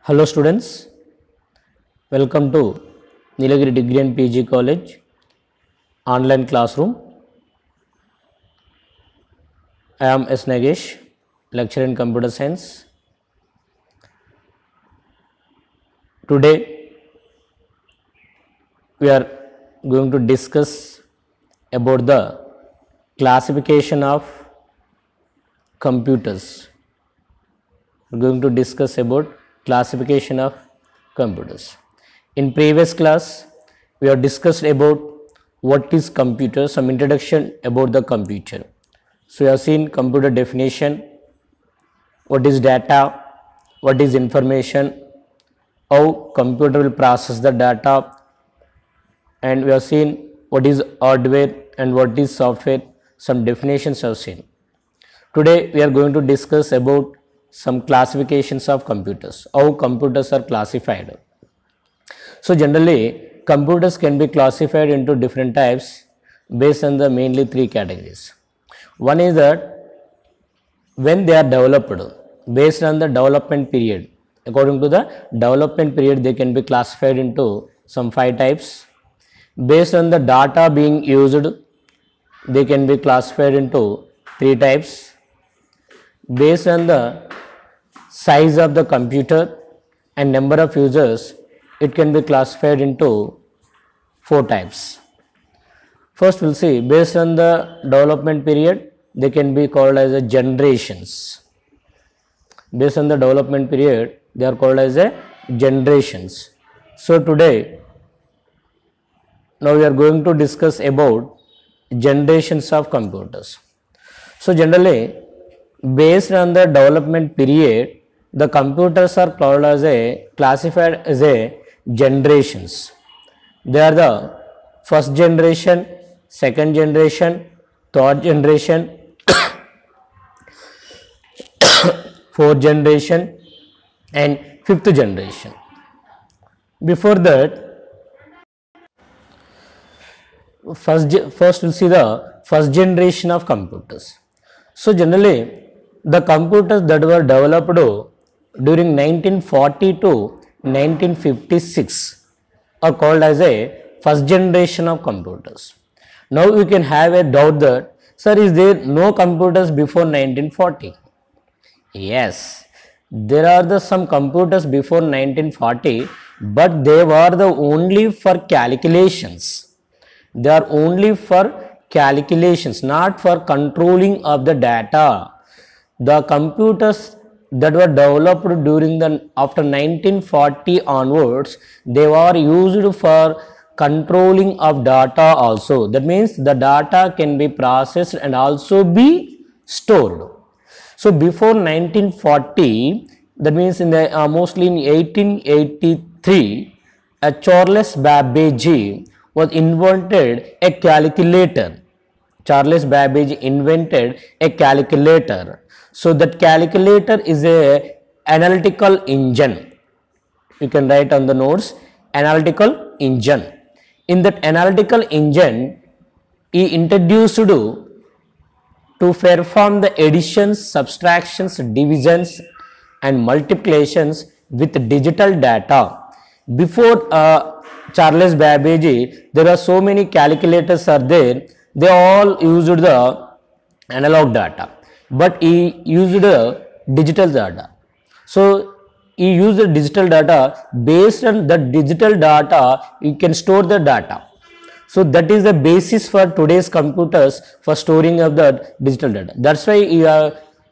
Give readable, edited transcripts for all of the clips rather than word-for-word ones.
Hello students, welcome to Nilagiri Degree and PG College online classroom. I am S. Nagesh, lecturer in computer science. Today we are going to discuss about the classification of computers. We are going to discuss about classification of computers. In previous class, we have discussed about what is computer, some introduction about the computer. So we have seen computer definition, what is data, what is information, how computer will process the data, and we have seen what is hardware and what is software, some definitions we have seen. Today we are going to discuss about some classifications of computers, how computers are classified. So generally computers can be classified into different types based on the mainly three categories. One is that when they are developed, based on the development period, according to the development period they can be classified into some 5 types. Based on the data being used, they can be classified into 3 types. Based on the size of the computer and number of users, it can be classified into 4 types. First we'll see, based on the development period, they can be called as a generations. Based on the development period, they are called as a generations. So today, now we are going to discuss about generations of computers. So generally, based on the development period, the computers are called as classified as generations. They are the first generation, second generation, third generation, fourth generation and fifth generation. Before that, first we'll see the first generation of computers. So generally, the computers that were developed during 1940 to 1956 are called as a first generation of computers. Now you can have a doubt that, sir, is there no computers before 1940? Yes, there are some computers before 1940, but they were only for calculations. They are only for calculations, not for controlling of the data. The computers that were developed during after 1940 onwards, they were used for controlling of data also. That means the data can be processed and also be stored. So before 1940, that means in the mostly in 1883, Charles Babbage was invented a calculator. Charles Babbage invented a calculator. So that calculator is a analytical engine. You can write on the notes, analytical engine. In that analytical engine, he introduced to perform the additions, subtractions, divisions and multiplications with digital data. Before Charles Babbage, there are so many calculators are there. They all used the analog data, but he used the digital data. So he used the digital data. Based on the digital data, you can store the data. So that is the basis for today's computers for storing of the digital data. That's why you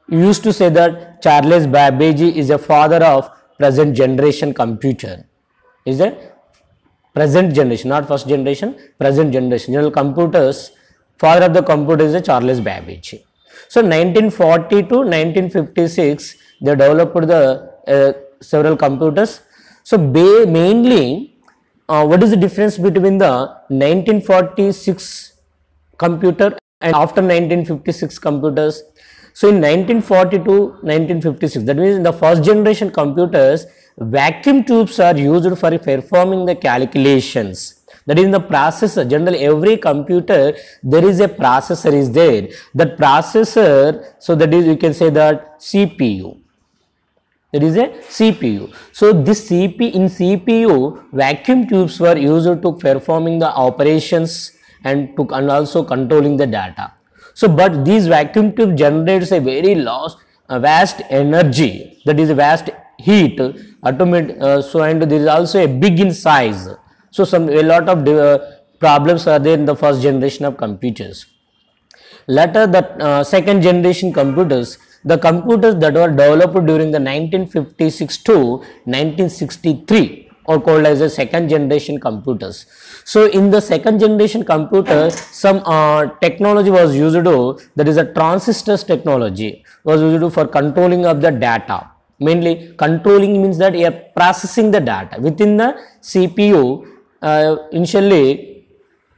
used to say that Charles Babbage is a father of present generation computer. Is a present generation, not first generation, present generation. General computers, father of the computer is a Charles Babbage. So 1940 to 1956, they developed the several computers. So mainly, what is the difference between the 1946 computer and after 1956 computers? So in 1940 to 1956, that means in the first generation computers, vacuum tubes are used for performing the calculations. That is in the processor. Generally every computer, there is a processor is there. That processor, so that is, you can say that CPU. That is a CPU. So this in CPU, vacuum tubes were used to performing the operations and also controlling the data. So but these vacuum tube generates a very vast energy, that is a vast heat, so and there is also a big in size. So a lot of problems are there in the first generation of computers. Later, the second generation computers, the computers that were developed during the 1956 to 1963 are called as a second generation computers. So in the second generation computer, some technology was used to, that is a transistors technology was used for controlling of the data. Mainly controlling means that you are processing the data within the CPU. Initially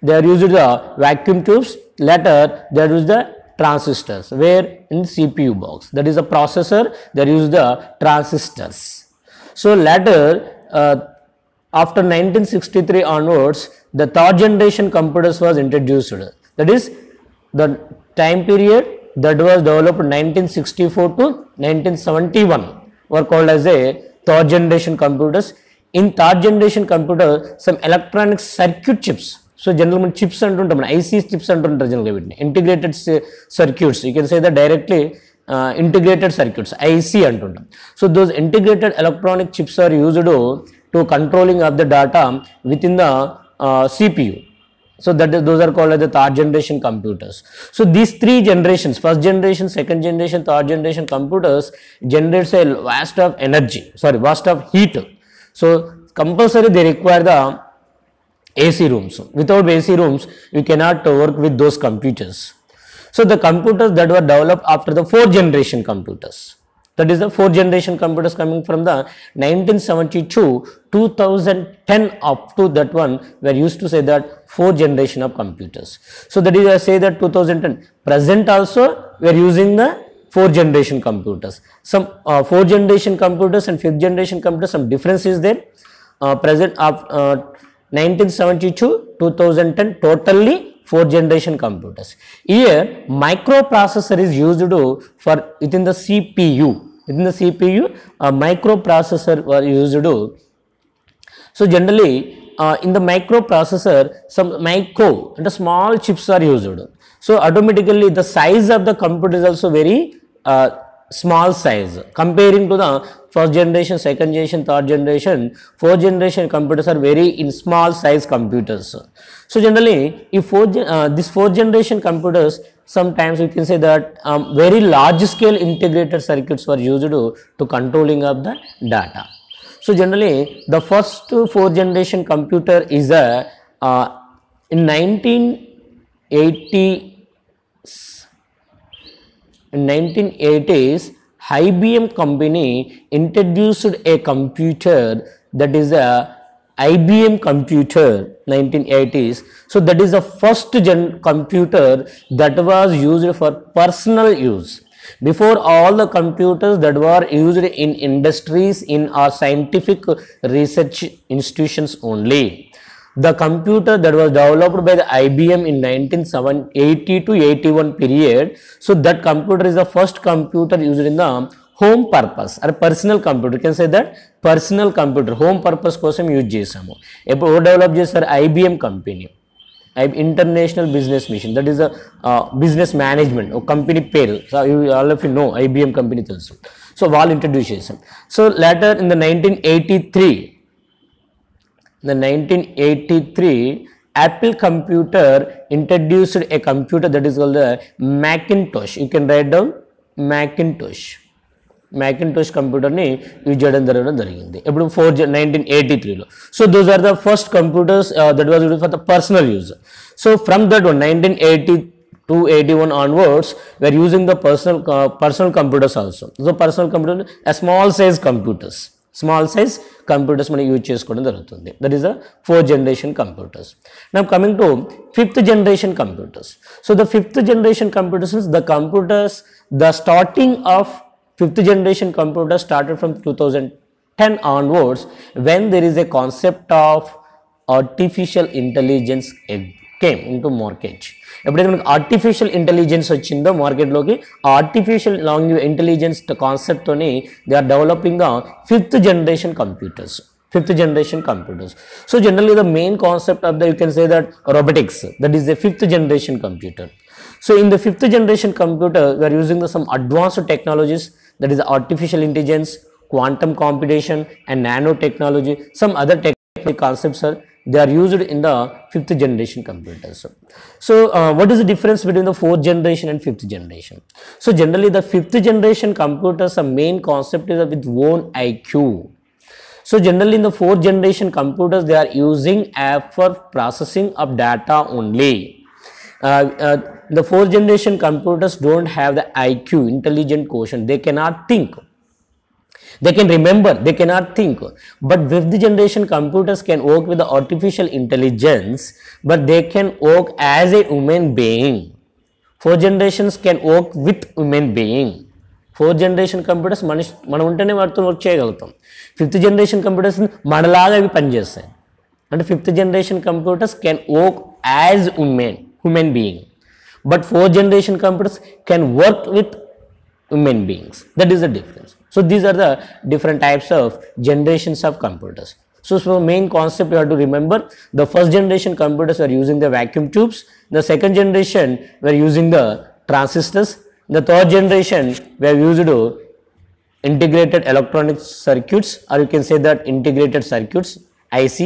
they are used the vacuum tubes, later they are used the transistors, where in CPU box, that is a processor, they use the transistors. So later after 1963 onwards, the third generation computers was introduced, that is the time period that was developed 1964 to 1971 were called as a third generation computers. In third generation computer, some electronic circuit chips, so generally chips antuntam, IC chips antuntaru generally, integrated circuits, you can say that directly integrated circuits, IC antuntam. So those integrated electronic chips are used to controlling of the data within the CPU. So those are called as the third generation computers. So these three generations, first generation, second generation, third generation computers generates a vast of energy, vast of heat. So compulsory they require the AC rooms. Without AC rooms, you cannot work with those computers. So the computers that were developed after the fourth generation computers, that is the fourth generation computers coming from the 1972 2010 up to that one, were used to say that fourth generation of computers. So that is I say that 2010 present also we are using the fourth generation computers. Some fourth generation computers and fifth generation computers, some difference is there. Present of 1972 2010 totally fourth generation computers. Here microprocessor is used for within the CPU. Within the CPU, a microprocessor were used. So generally in the microprocessor, some micro and small chips are used. So automatically the size of the computer is also very small size comparing to the first generation, second generation, third generation, fourth generation computers are very in small size computers. So generally if this fourth generation computers, sometimes we can say that very large scale integrated circuits were used to controlling of the data. So generally the first fourth generation computer is in 1980s, IBM company introduced a computer, that is a IBM computer 1980s. So that is the first computer that was used for personal use. Before, all the computers that were used in industries, in our scientific research institutions only. The computer that was developed by the IBM in 1980 to 81 period. So that computer is the first computer used in the home purpose or personal computer. You can say that personal computer home purpose kosam use chesamu. Eppudu develop chesaru IBM company. International Business Mission, that is a business management or company పేరు. So all of you know IBM company తెలుసు. So వాళ్ళు introduce చేసాం. So later in the 1983 Apple computer introduced a computer that is called the Macintosh. You can write down Macintosh computer ni use చేయడం జరిగింది ఎప్పుడు 1983లో. So those are the first computers that was used for the personal use. So from that one 1980 to 81 onwards we are using the personal computers also. So personal computer a small size computers మనం use చేసుకోవడం జరుగుతుంది. That is the fourth generation computers. Now coming to fifth generation computers. So the fifth generation computers means the starting of fifth generation computer started from 2010 onwards, when there is a concept of artificial intelligence came into market. ఎప్పుడైతే మనకి artificial intelligence వచ్చిందో మార్కెట్లోకి, ఆ artificial language intelligence కాన్సెప్ట్తోని they are developing the fifth generation computers. Fifth generation computers. So generally the main concept of the, you can say that robotics, that is the fifth generation computer. So in the fifth generation computer we are using the some advanced technologies, that is artificial intelligence, quantum computation and nanotechnology. Some other technical concepts are they are used in the fifth generation computers. So what is the difference between the fourth generation and fifth generation? So generally the fifth generation computers, the main concept is with own IQ. So generally in the fourth generation computers they are using app for processing of data only. The fourth generation computers don't have the IQ, intelligent quotient. They cannot think. They can remember, they cannot think. But fifth generation computers can work with the artificial intelligence, but they can work as a human being. Fourth generations can work with human being. Fourth generation computers మనం ఉంటేనే వాటితో work చేయగలుగుతాం. Fifth generation computers మనలాగా అవి పనిచేస్తాయి. అంటే fifth generation computers can work as human being, but fourth generation computers can work with human beings. That is the difference. So these are the different types of generations of computers. So main concept you have to remember, the first generation computers are using the vacuum tubes, the second generation were using the transistors, the third generation we have used integrated electronic circuits, or you can say that integrated circuits, IC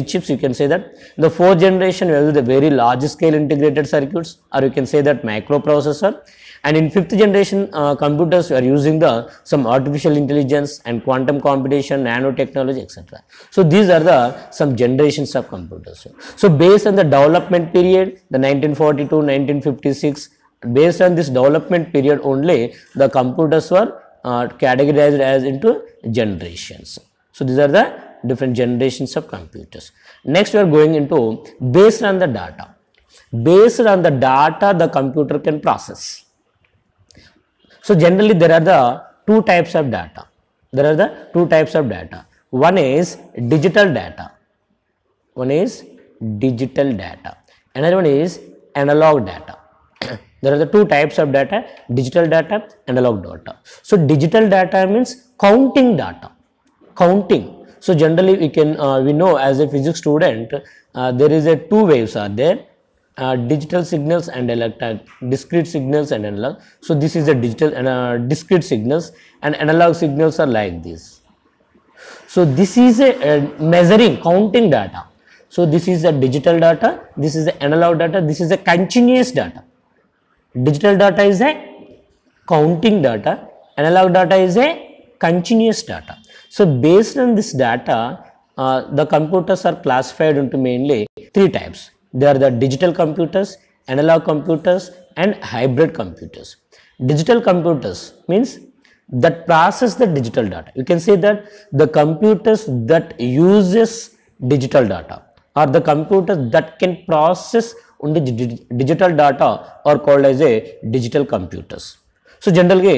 chips, you can say that. The fourth generation we have used the very large scale integrated circuits, or you can say that microprocessor. And in fifth generation computers we are using the some artificial intelligence and quantum computation, nanotechnology, etc. So these are the some generations of computers. So based on the development period, the 1942, 1956, based on this development period only the computers were categorized as into generations. So these are the different generations of computers. Next we are going into based on the data. Based on the data the computer can process. So generally there are the two types of data. One is digital data. Another one is analog data. There are the two types of data, digital data, analog data. So digital data means counting data. So generally we know as a physics student there is a two waves are there, digital signals and discrete signals and analog. So this is the digital and discrete signals, and analog signals are like this. So this is a measuring, counting data. So this is the digital data, this is the analog data, this is a continuous data. Digital data is a counting data, analog data is a continuous data. So based on this data the computers are classified into mainly three types. They are the digital computers, analog computers and hybrid computers. Digital computers means that process the digital data. You can say that the computers that uses digital data or the computers that can process only digital data are called as a digital computers. So generally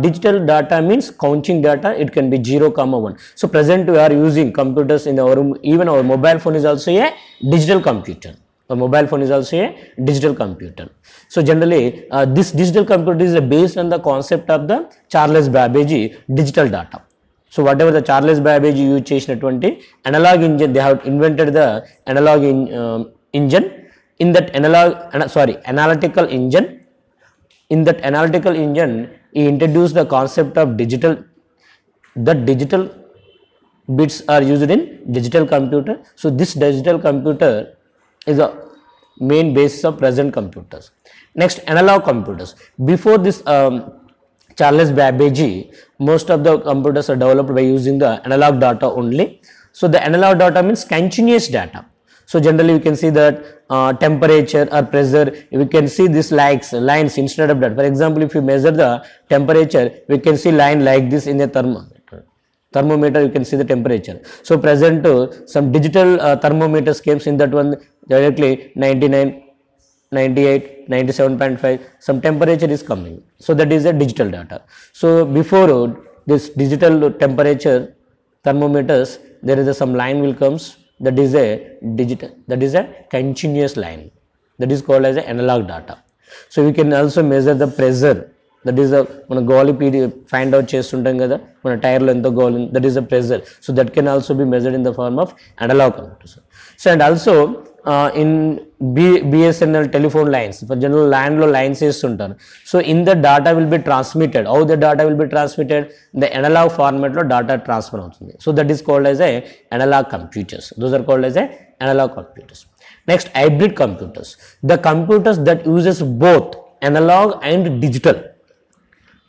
digital data means counting data, it can be 0, 1. So present we are using computers in our room, even our mobile phone is also a digital computer. So generally this digital computer is based on the concept of the Charles Babbage digital data. So whatever the Charles Babbage use చేసినటువంటి analog engine, they have invented the analog engine. In that analytical engine, he introduced the concept of digital. The digital bits are used in digital computer. So this digital computer is a main basis of present computers. Next, analog computers. Before this Charles Babbage, most of the computers are developed by using the analog data only. So the analog data means continuous data. So generally we can see that temperature or pressure, we can see this lines instead of that. For example, if you measure the temperature, we can see line like this in a thermometer, you can see the temperature. So present some digital thermometers came in that one directly 99, 98, 97.5, some temperature is coming. So that is a digital data. So before this digital temperature thermometers, there is some line will comes that is a digital, that is a continuous line, that is called as a analog data. So we can also measure the pressure, that is a మన గాలి find out చేస్తుంటాం కదా మన టైర్లో ఎంత గాలి, that is a pressure. So that can also be measured in the form of analog computers. So and also in BSNL telephone lines, for general land lo lines చేస్తుంటారు. So in the data will be transmitted. How the data will be transmitted? The analog format lo data transfer అవుతుంది. So that is called as a analog computers. Those are called as a analog computers. Next, hybrid computers, the computers that uses both analog and digital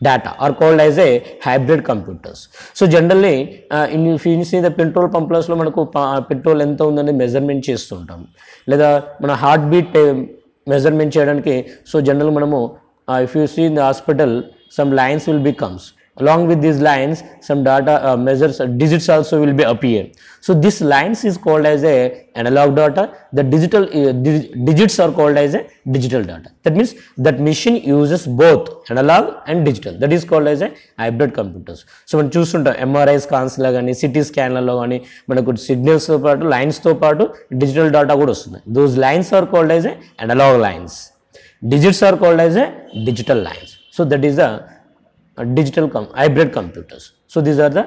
data are called as a hybrid computers. So generally if you see the petrol pumps lo manaku petrol enta undani measurement చేస్తుంటాం, లేదా మన heart beat measurement చేయడానికి. So general మనము if you see in the hospital, some lines will becomes, along with these lines some data measures digits also will be appear. So this lines is called as a analog data, the digital digits are called as a digital data. That means that machine uses both analog and digital, that is called as a hybrid computers. So మనం చూస్తుంటాం MRI scans లో కానీ city స్కాన్లలో కానీ మనకు signals తో పాటు lines తో పాటు డిజిటల్ డేటా కూడా వస్తుంది. those lines are called as a analog lines, digits are called as a digital lines. So that is a digital hybrid computers. So these are the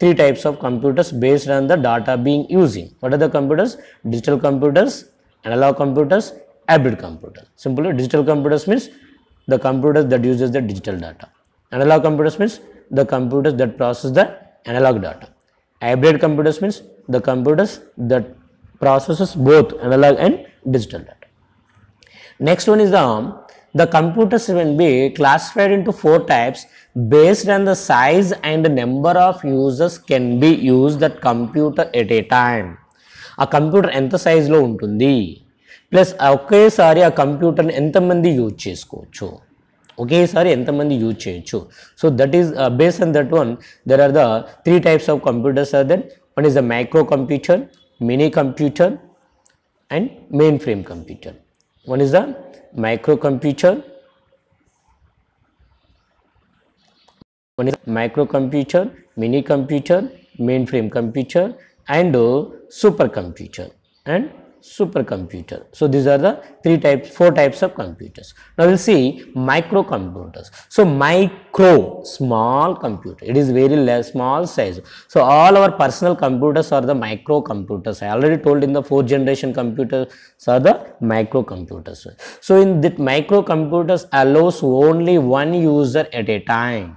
three types of computers based on the data being using. What are the computers? Digital computers, analog computers, hybrid computers. Simply digital computers means the computers that uses the digital data. Analog computers means the computers that process the analog data. Hybrid computers means the computers that processes both analog and digital data. Next one is the computers will be classified into 4 types based on the size and number of users can be used that computer at a time. ఆ computer ఎంత సైజులో ఉంటుంది, plus ఒకేసారి ఆ కంప్యూటర్ని ఎంతమంది use చేసుకోవచ్చు, ఒకేసారి ఎంతమంది యూజ్ చేయొచ్చు. So that is based on that one there are the 3 types of computers are there. One is the micro computer, mini computer and mainframe computer. One is the microcomputer, one is microcomputer, mini computer, mainframe computer and supercomputer and supercomputer. So these are the 4 types of computers. Now we'll see microcomputers. So micro, small computer, it is very less small size. So all our personal computers are the microcomputers. I already told in the 4th generation computers are the microcomputers. So in that microcomputers allows only one user at a time.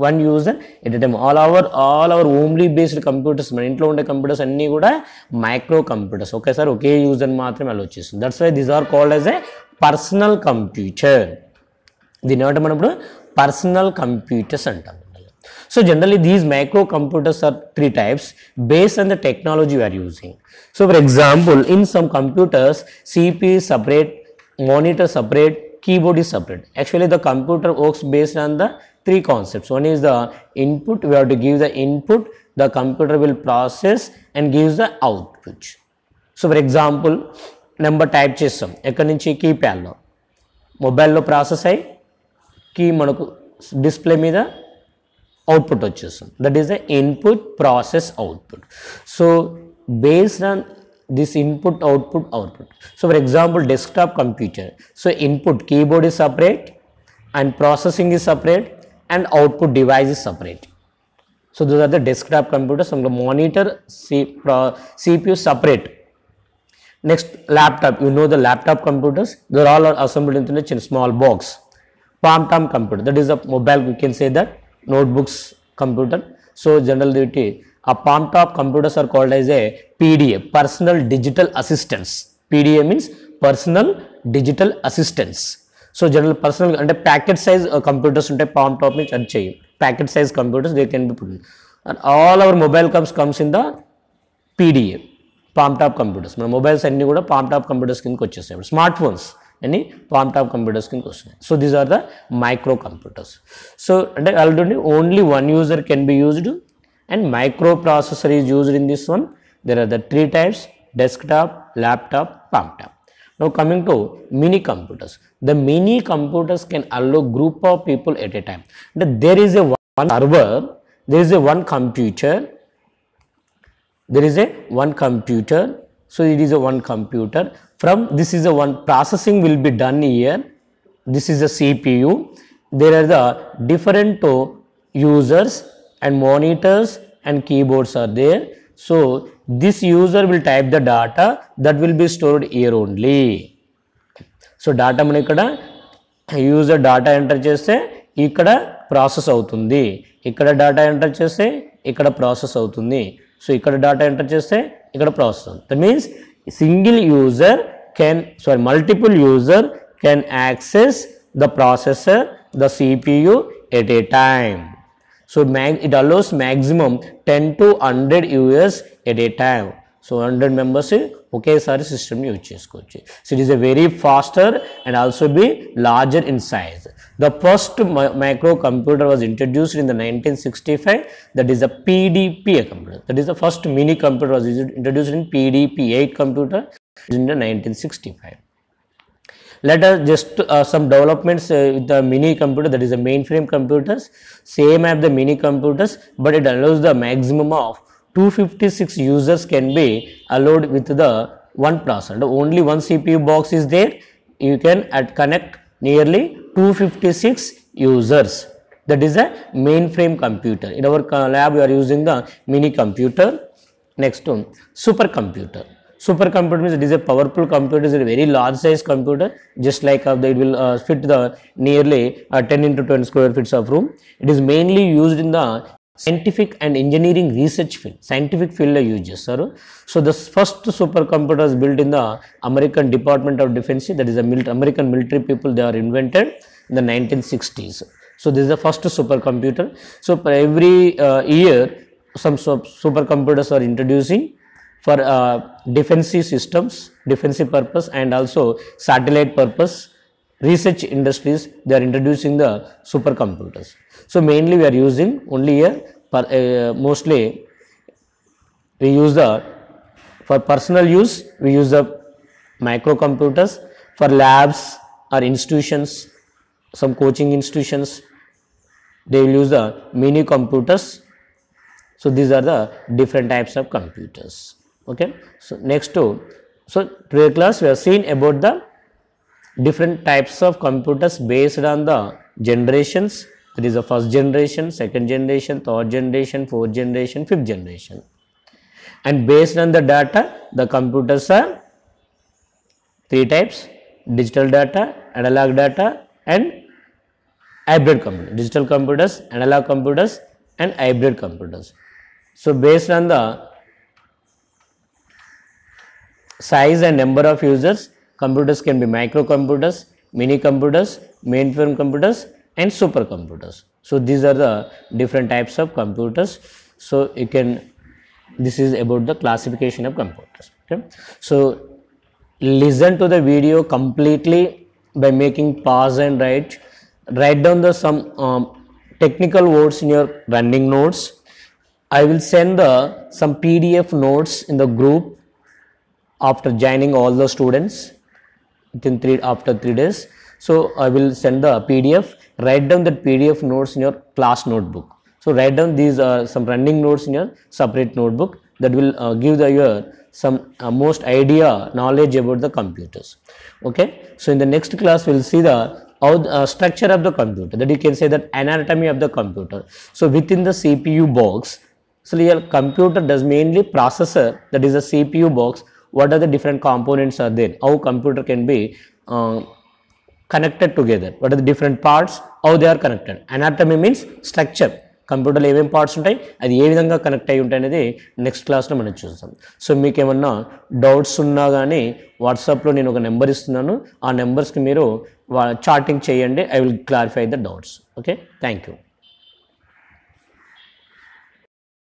One user at a time. All our homely based computers, మన ఇంట్లో ఉండే computers అన్నీ కూడా micro computers. ఒకేసారి ఒకే user మాత్రమే allow చేస్తుంది. That's why these are called as a personal computer. దీని ఏమంటే మనం ఇప్పుడు పర్సనల్ కంప్యూటర్స్ అంటాం. So generally these micro computers are 3 types based on the technology we are using. So for example, in some computers CPU is separate, monitor separate, keyboard is separate. Actually the computer works based on the 3 concepts. One is the input, we have to give the input, the computer will process and gives the output. So for example, number type చేస్తాం ఎక్కడి నుంచి కీప్యాడ్లో, మొబైల్లో process అయ్యి key మనకు display మీద output వచ్చేస్తుంది. That is the input process output. So based on this input output. So for example desktop computer, so input keyboard is separate and processing is separate and output device is separate. So those are the desktop computers. From the monitor CPU separate. Next laptop, you know the laptop computers, they are all assembled into a small box. Palm-top computer, that is a mobile, we can say that notebooks computer. So generally a palm-top computers are called as a PDA, personal digital assistants. PDA means personal digital assistants. So general personal and packet size computers unte palm-top means ad cheyi. Packet size computers they can be put in. And all our mobile comes in the PDA, palm-top computers. మన mobiles అన్ని కూడా palm-top computers కిందకి వచ్చేస్తాయి. Smart phones అన్ని palm-top computers కిందకి వస్తాయి. So these are the micro computers. So అంటే already only one user can be used and microprocessor is used in this one. There are the 3 types: desktop, laptop, palm-top. Now coming to mini computers, the mini computers can allow group of people at a time. There is a one server, there is a one computer, there is a one computer So it is a one computer. From this is a one processing will be done here. This is a CPU. There are the different users and monitors and keyboards are there. So this user will type the data that will be stored here only. So data మన ఇక్కడ user data enter చేస్తే ఇక్కడ process అవుతుంది, ఇక్కడ data enter చేస్తే ఇక్కడ process అవుతుంది, so ఇక్కడ డాటా ఎంటర్ చేస్తే ఇక్కడ ప్రాసెస్ అవుతుంది. That means single user can multiple user can access the processor, the CPU at a time. So it allows maximum 10 to 100 users at a time. So 100 members ఒకేసారి system use చేసుకోవచ్చు. So it is a very faster and also be larger in size. The first micro computer was introduced in the 1965. That is the PDP computer. That is the first mini computer was introduced in PDP-8 computer in the 1965. Let us just some developments with the mini computer, that is the mainframe computers, same as the mini computers, but it allows the maximum of 256 users can be allowed with the one processor. Only one CPU box is there. You can connect nearly 256 users. That is a mainframe computer. In our lab, we are using the mini computer. Next one, supercomputer. Supercomputer means it is a powerful computer. It is a very large size computer, just like it will fit the nearly 10 into 10 square feet of room. It is mainly used in the scientific and engineering research field. Scientific field lo use chesaru. So the first supercomputer is built in the American Department of Defense. That is the American military people, they are invented in the 1960s. So this is the first supercomputer. So for every year some supercomputers are introducing for defensive systems, defensive purpose, and also satellite purpose. Research industries, they are introducing the supercomputers. So mainly we are using only here mostly we use for personal use we use the microcomputers. For labs or institutions, some coaching institutions, they will use the mini computers. So these are the different types of computers. Okay, so next so today class we have seen about the different types of computers based on the generations. That is the first generation, second generation, third generation, fourth generation, fifth generation. And based on the data, the computers are three types: digital data, analog data, and hybrid computers. Digital computers, analog computers, and hybrid computers. So based on the size and number of users, computers can be microcomputers, mini computers, mainframe computers, and supercomputers. So these are the different types of computers. So you can, this is about the classification of computers. Okay, so listen to the video completely by making pause and write down the some technical words in your running notes. I will send some PDF notes in the group after joining all the students after 3 days. So I will send the PDF. Write down that PDF notes in your class notebook. So write down these some running notes in your separate notebook. That will give your some most idea, knowledge about the computers. Okay, so in the next class we will see the structure of the computer, that you can say that anatomy of the computer. So within the CPU box, so your computer does mainly processor, that is the CPU box. What are the different components are there? How computer can be connected together? What are the different parts? How they are connected? Anatomy means structure. కంప్యూటర్లో ఏమేమి parts ఉంటాయి, అది ఏ విధంగా connect అయ్యి ఉంటాయి అనేది next క్లాస్లో మనం చూస్తాం. సో మీకు ఏమన్నా డౌట్స్ ఉన్నా కానీ వాట్సాప్లో నేను ఒక నెంబర్ ఇస్తున్నాను, ఆ నెంబర్స్కి మీరు చాటింగ్ చేయండి. I will clarify the doubts. Okay, thank you.